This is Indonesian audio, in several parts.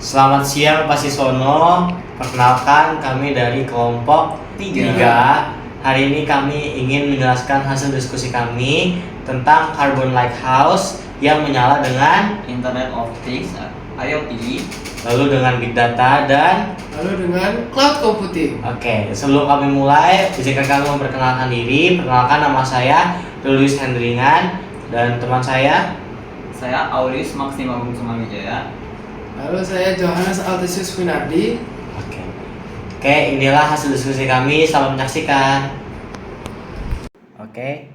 Selamat siang Pak Sisono. Perkenalkan kami dari kelompok 3. Hari ini kami ingin menjelaskan hasil diskusi kami tentang Carbon Lighthouse yang menyala dengan Internet of Things, IoT, lalu dengan Big Data dan lalu dengan cloud computing. Oke, sebelum kami mulai, izinkan kami memperkenalkan diri. Perkenalkan, nama saya Lulius Hendringan dan teman saya. Saya Aulius Maksima Bung Sumawijaya. Lalu saya Johannes Altisius Winardi. Oke, inilah hasil diskusi kami. Selamat menyaksikan. Oke,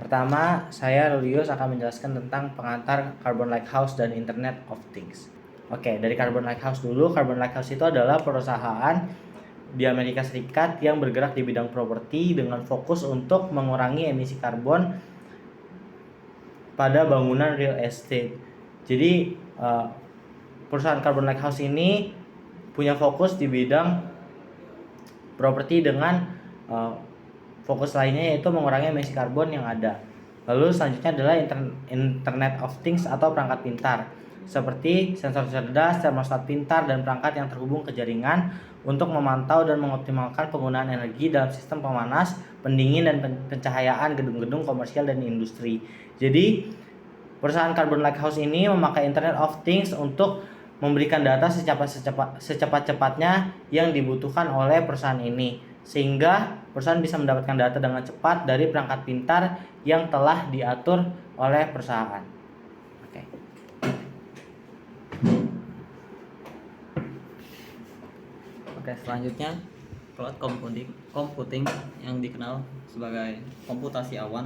pertama saya Lulius akan menjelaskan tentang pengantar Carbon Lighthouse dan Internet of Things. Oke, dari Carbon Lighthouse dulu. Carbon Lighthouse itu adalah perusahaan di Amerika Serikat yang bergerak di bidang properti dengan fokus untuk mengurangi emisi karbon pada bangunan real estate. Jadi perusahaan Carbon Lighthouse ini punya fokus di bidang properti dengan fokus lainnya yaitu mengurangi emisi karbon yang ada. Lalu selanjutnya adalah Internet of Things atau perangkat pintar, seperti sensor cerdas, termostat pintar, dan perangkat yang terhubung ke jaringan untuk memantau dan mengoptimalkan penggunaan energi dalam sistem pemanas, pendingin, dan pencahayaan gedung-gedung komersial dan industri. Jadi perusahaan Carbon Lighthouse ini memakai Internet of Things untuk memberikan data secepat-cepatnya yang dibutuhkan oleh perusahaan ini, sehingga perusahaan bisa mendapatkan data dengan cepat dari perangkat pintar yang telah diatur oleh perusahaan. Oke, selanjutnya cloud computing yang dikenal sebagai komputasi awan,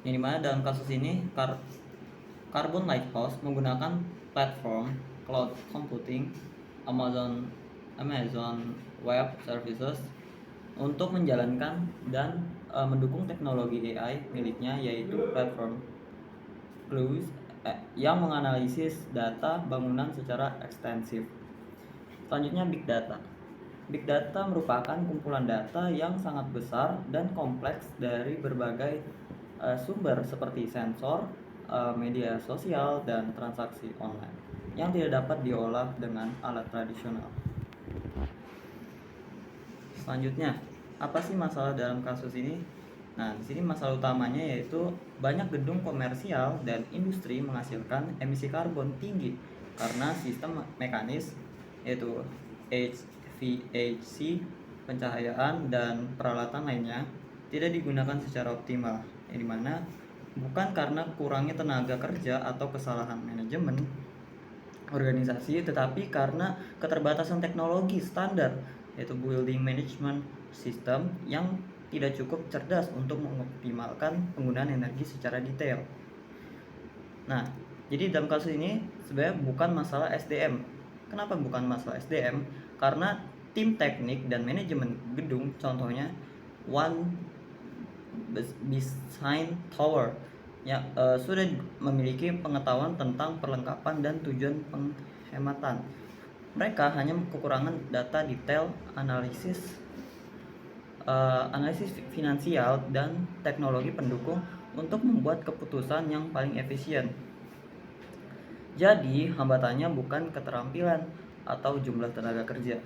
yang dimana dalam kasus ini Carbon Lighthouse menggunakan platform cloud computing Amazon Web Services untuk menjalankan dan mendukung teknologi AI miliknya, yaitu platform Clues yang menganalisis data bangunan secara ekstensif. Selanjutnya Big Data. Big Data merupakan kumpulan data yang sangat besar dan kompleks dari berbagai sumber seperti sensor, media sosial, dan transaksi online yang tidak dapat diolah dengan alat tradisional. Selanjutnya, apa sih masalah dalam kasus ini? Nah, di sini masalah utamanya yaitu banyak gedung komersial dan industri menghasilkan emisi karbon tinggi karena sistem mekanis yaitu HVAC, pencahayaan, dan peralatan lainnya tidak digunakan secara optimal, yang dimana bukan karena kurangnya tenaga kerja atau kesalahan manajemen organisasi, tetapi karena keterbatasan teknologi standar yaitu building management system yang tidak cukup cerdas untuk mengoptimalkan penggunaan energi secara detail. Nah, jadi dalam kasus ini sebenarnya bukan masalah SDM. Kenapa bukan masalah SDM? Karena tim teknik dan manajemen gedung, contohnya One Design Tower, sudah memiliki pengetahuan tentang perlengkapan dan tujuan penghematan. Mereka hanya kekurangan data detail, analisis finansial, dan teknologi pendukung untuk membuat keputusan yang paling efisien. Jadi hambatannya bukan keterampilan atau jumlah tenaga kerja.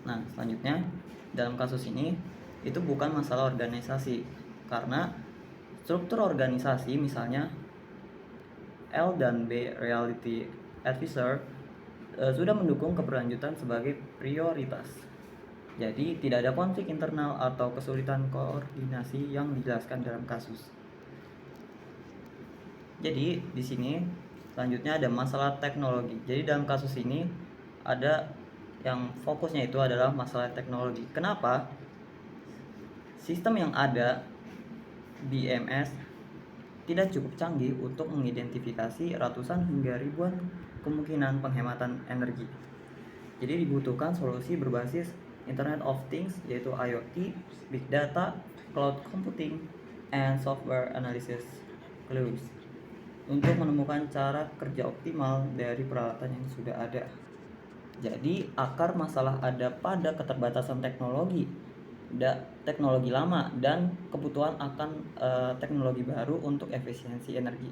Nah, selanjutnya dalam kasus ini itu bukan masalah organisasi, karena struktur organisasi misalnya L dan B Reality Advisor sudah mendukung keberlanjutan sebagai prioritas. Jadi tidak ada konflik internal atau kesulitan koordinasi yang dijelaskan dalam kasus. Jadi di sini selanjutnya ada masalah teknologi. Jadi dalam kasus ini ada yang fokusnya itu adalah masalah teknologi. Kenapa? Sistem yang ada BMS tidak cukup canggih untuk mengidentifikasi ratusan hingga ribuan kemungkinan penghematan energi. Jadi dibutuhkan solusi berbasis Internet of Things yaitu IoT, Big Data, Cloud Computing, and Software Analysis Clues untuk menemukan cara kerja optimal dari peralatan yang sudah ada. Jadi akar masalah ada pada keterbatasan teknologi lama dan kebutuhan akan teknologi baru untuk efisiensi energi.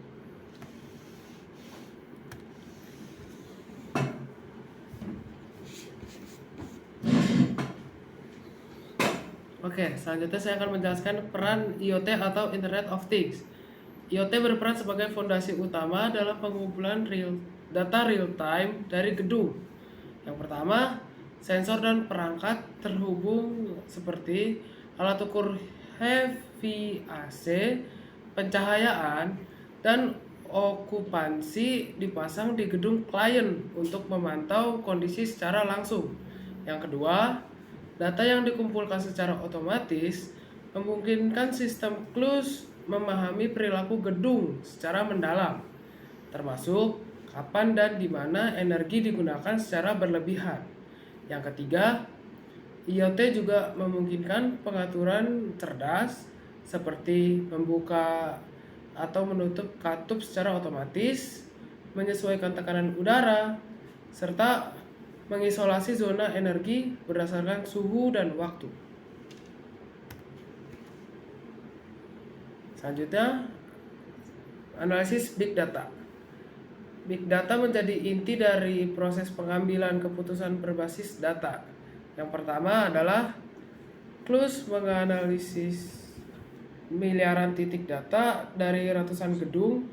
Oke, selanjutnya saya akan menjelaskan peran IoT atau Internet of Things. IoT berperan sebagai fondasi utama dalam pengumpulan data real time dari gedung. Yang pertama, sensor dan perangkat terhubung seperti alat ukur HVAC, pencahayaan, dan okupansi dipasang di gedung klien untuk memantau kondisi secara langsung. Yang kedua, data yang dikumpulkan secara otomatis memungkinkan sistem close memahami perilaku gedung secara mendalam, termasuk kapan dan di mana energi digunakan secara berlebihan. Yang ketiga, IoT juga memungkinkan pengaturan cerdas seperti membuka atau menutup katup secara otomatis, menyesuaikan tekanan udara, serta mengisolasi zona energi berdasarkan suhu dan waktu. Selanjutnya, analisis big data. Big data menjadi inti dari proses pengambilan keputusan berbasis data. Yang pertama adalah Clues menganalisis miliaran titik data dari ratusan gedung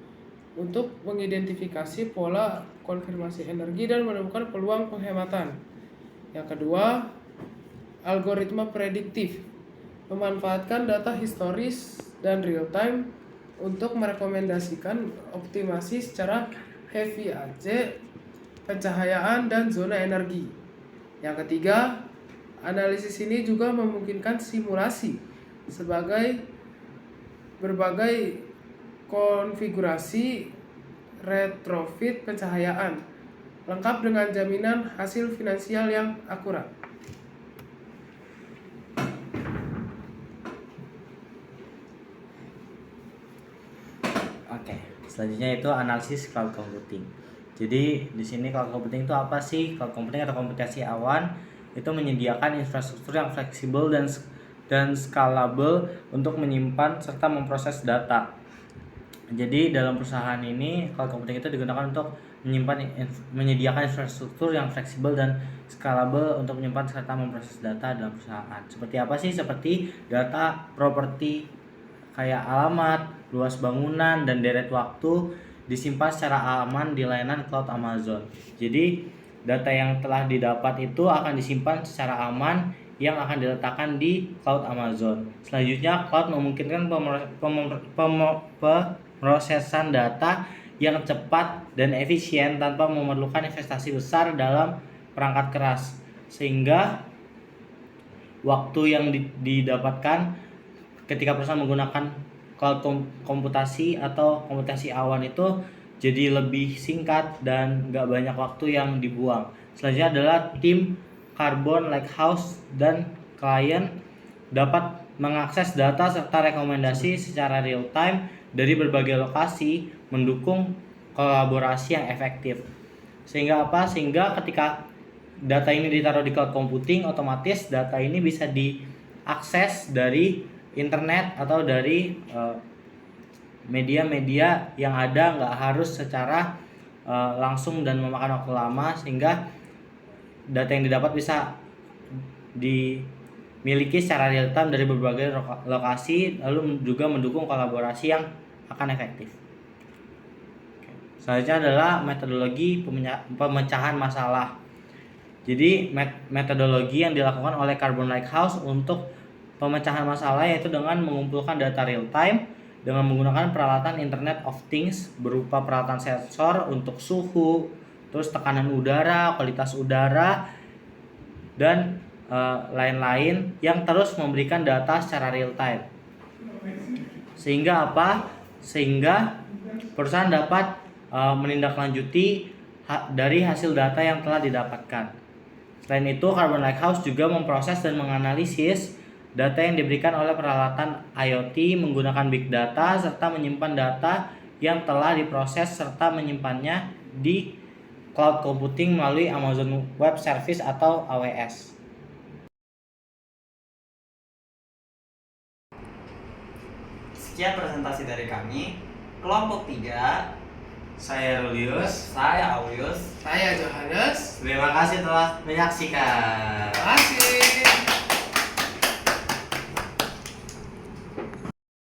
untuk mengidentifikasi pola konfirmasi energi dan menemukan peluang penghematan. Yang kedua, algoritma prediktif memanfaatkan data historis dan real time untuk merekomendasikan optimasi secara HVAC, pencahayaan, dan zona energi. Yang ketiga, analisis ini juga memungkinkan simulasi sebagai berbagai konfigurasi retrofit pencahayaan, lengkap dengan jaminan hasil finansial yang akurat. Oke, selanjutnya itu analisis cloud computing. Jadi di sini cloud computing itu apa sih? Cloud computing atau komputasi awan itu menyediakan infrastruktur yang fleksibel dan scalable untuk menyimpan serta memproses data. Jadi dalam perusahaan ini cloud computing itu digunakan untuk menyediakan infrastruktur yang fleksibel dan scalable untuk menyimpan serta memproses data dalam perusahaan. Seperti apa sih? Seperti data properti kayak alamat, luas bangunan, dan deret waktu disimpan secara aman di layanan cloud Amazon. Jadi data yang telah didapat itu akan disimpan secara aman yang akan diletakkan di cloud Amazon. Selanjutnya, cloud memungkinkan pemrosesan data yang cepat dan efisien tanpa memerlukan investasi besar dalam perangkat keras, sehingga waktu yang didapatkan ketika perusahaan menggunakan cloud komputasi atau komputasi awan itu jadi lebih singkat dan nggak banyak waktu yang dibuang. Selanjutnya adalah tim Carbon Lighthouse dan klien dapat mengakses data serta rekomendasi secara real time dari berbagai lokasi, mendukung kolaborasi yang efektif. Sehingga apa? Sehingga ketika data ini ditaruh di cloud computing, otomatis data ini bisa diakses dari internet atau dari media-media yang ada, nggak harus secara langsung dan memakan waktu lama, sehingga data yang didapat bisa dimiliki secara real time dari berbagai lokasi, lalu juga mendukung kolaborasi yang akan efektif. Selanjutnya adalah metodologi pemecahan masalah. Jadi metodologi yang dilakukan oleh Carbon Lighthouse untuk pemecahan masalah yaitu dengan mengumpulkan data real time dengan menggunakan peralatan Internet of Things berupa peralatan sensor untuk suhu, terus tekanan udara, kualitas udara, dan lain-lain yang terus memberikan data secara real time. Sehingga apa? Sehingga perusahaan dapat menindaklanjuti dari hasil data yang telah didapatkan. Selain itu, Carbon Lighthouse juga memproses dan menganalisis data yang diberikan oleh peralatan IoT menggunakan big data serta menyimpan data yang telah diproses serta menyimpannya di cloud computing melalui Amazon Web Service atau AWS. Sekian presentasi dari kami. Kelompok 3, Saya Rulius. saya Aulius. Saya Johannes. Terima kasih telah menyaksikan. Terima kasih.